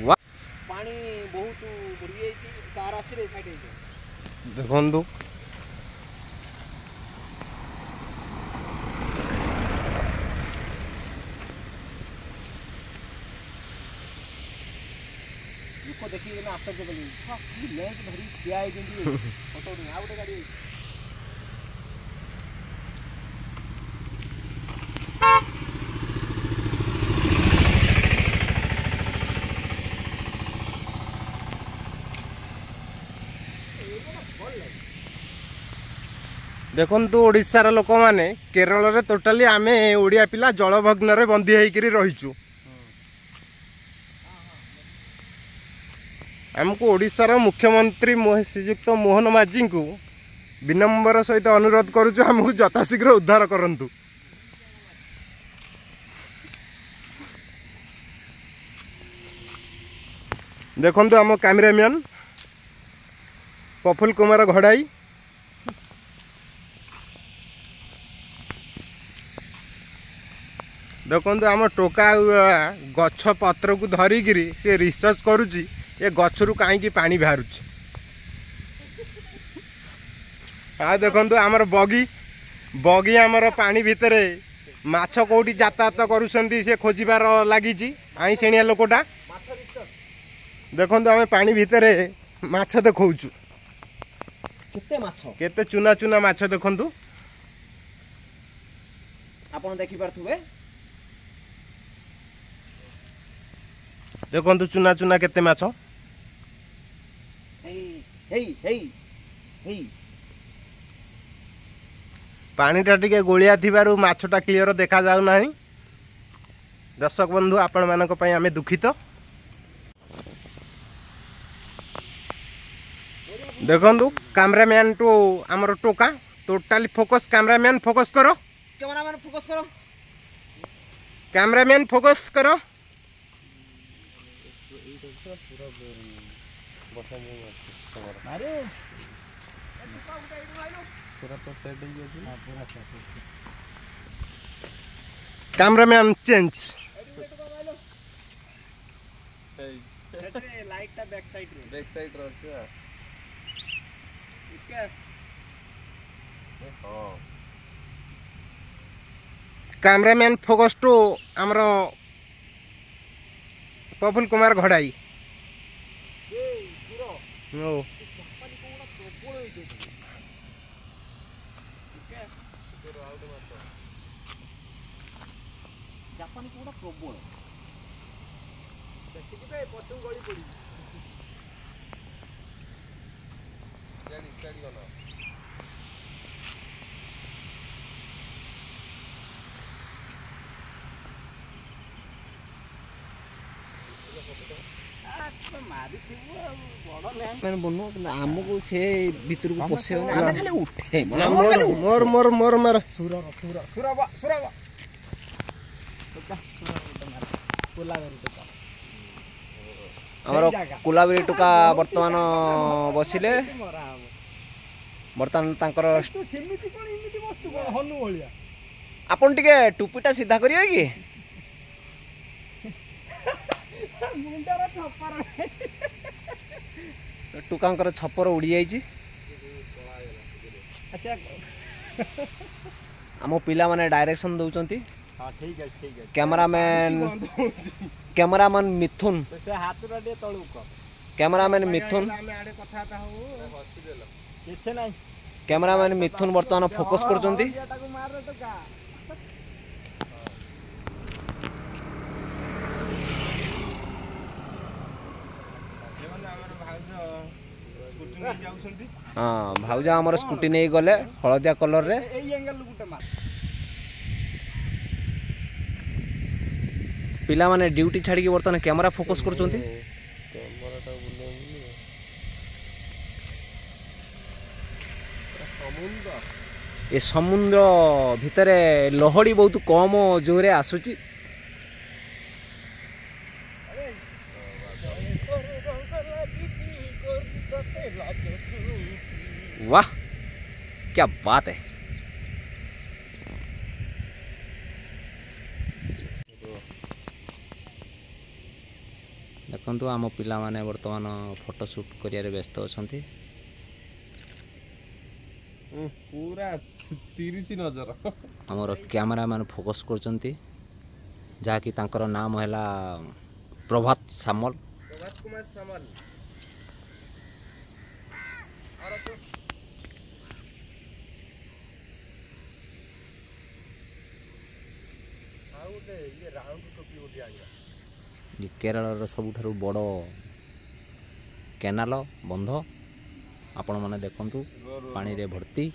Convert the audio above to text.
वाह पानी बहुत बढ़ी जाई कार आसी रे साइड देखंतु लोक देखिए आश्चर्य कले लेंस धरी ठिया है फोटो आ गोटे गाड़ी देखंतु ओडिशार लोक माने केरल रे टोटाली आमे ओडिया पिला जलभग्न रे बंदी हेकरी रहिचु। आमको ओडिशार मुख्यमंत्री श्रीयुक्त मोहन माझी को विनम्र सहित अनुरोध करुचु हमको यथाशीघ्र उद्धार करंतु। देखंतु आम कैमरामैन प्रफुल्ल कुमार घड़ाई देखंतु आम टोका गछ पत्र को धरिकी से रिसर्च करुची ये गछरु कहीं पानी बाहर आ देखंतु आमर बगी बगी आमर पानी भितर माछ कोठी यातायात करुछंती से खोजिबार लागिची आई सेणिया लोकटा देखंतु आमे पानी भितर माछ देखौचु केते चुना चुना माछ देखंतु आपण देखि पारथुबे देखंतु चुना चुना केते माछ पानीटा टिके गोलिया थिबारु माछटा क्लियर देखा जाउ नाही। दर्शक बंधु आपण मानक पई आमे दुखित देखंतु कैमरामैन टू हमर टोका टोटली फोकस कैमरामैन फोकस करो कैमरामैन फोकस करो कैमरामैन फोकस करो अरे पूरा तो सेट हो गया हां पूरा सेट कैमरामैन चेंज सेट रे लाइट ता बैक साइड रो छ इसके हां कैमरामैन फोकस टू हमरो प्रफुल्ल कुमार घड़ाई नो जापानी कोडा प्रबल देखि के पछू गली पड़ी जानी गला मैंने बोनो आमको से भीतर को पसे आमे खाली उठे मोर मोर मोर मार सुरा सुरा सुराबा सुराबा हमर कुलाबेरी टुका वर्तमान बसिले वर्तमान तांकर आपन टिके टुपीटा सीधा करियो कि टुकांकर छपर उड़ी जाइए आम पिला माने डायरेक्शन दौरान कैमरामैन मिथुन कैमरामैन मिथुन कैमरामैन मिथुन वर्तमान फोकस कर हाँ भाउजा आमर स्कूटी नहीं गले हलदिया कलर रे पिला माने ड्यूटी छाड़ी के बर्तमान कैमरा फोकस कर ए समुद्र भितर लहड़ी बहुत कम जोरे आसुची वाह क्या बात है। ଦେଖନ୍ତୁ ଆମ ପିଲାମାନେ ବର୍ତ୍ତମାନ ଫଟୋ ସୁଟ୍ କରିବାରେ ବ୍ୟସ୍ତ ଅଛନ୍ତି। ପୁରା ତିରିଛି ନଜର। ଆମର କ୍ୟାମେରାମ୍ୟାନ୍ ଫୋକସ୍ କରୁଛନ୍ତି, ଯାହାକି ତାଙ୍କର ନାମ ହେଲା ପ୍ରଭାତ ସାମଲ। ପ୍ରଭାତ କୁମାର ସାମଲ। ଆଉ ଗୋଟେ ଇଏ ରାଉଣ୍ଡ ଟୋପି ଗୋଟେ ଆଣିବା। ଏ କେରଳର ସବୁଠାରୁ ବଡ଼ କେନାଲ ବନ୍ଧ ଆପଣମାନେ ଦେଖନ୍ତୁ ପାଣିରେ ଭର୍ତ୍ତି।